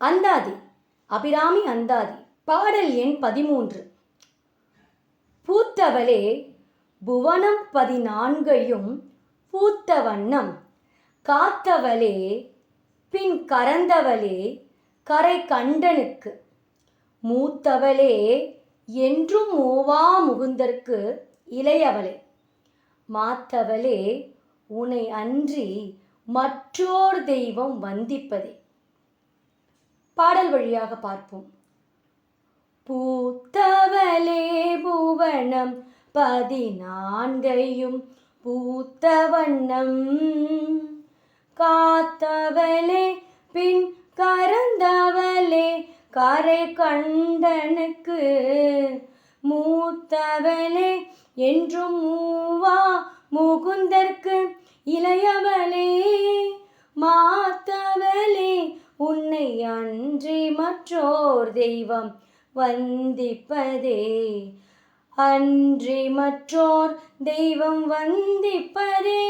அந்தாதி அபிராமி அந்தாதி பாடல் எண் 13. பூத்தவளே புவனம் 14 பூத்த வண்ணம் காத்தவளே பின் கரந்தவளே கரை கண்டனுக்கு மூத்தவளே என்றும் மூவா முகுந்தற்கு இளையவளே மாத்தவளே உனை அன்றி மற்றோர் தெய்வம் வந்திப்பதே. பாடல் வழியாக பார்ப்போம். பூத்தவளே புவனம் 14 பூத்த வண்ணம் காத்தவளே பின் கரந்தவளே கரை கண்டனுக்கு மூத்தவளே என்றும் மூவா முகுந்தற்கு இளையவளே மாத்தவளே உன்னை அன்றி மற்றோர் தெய்வம் வந்திப்பதே. அன்றி மற்றோர் தெய்வம் வந்திப்பதே.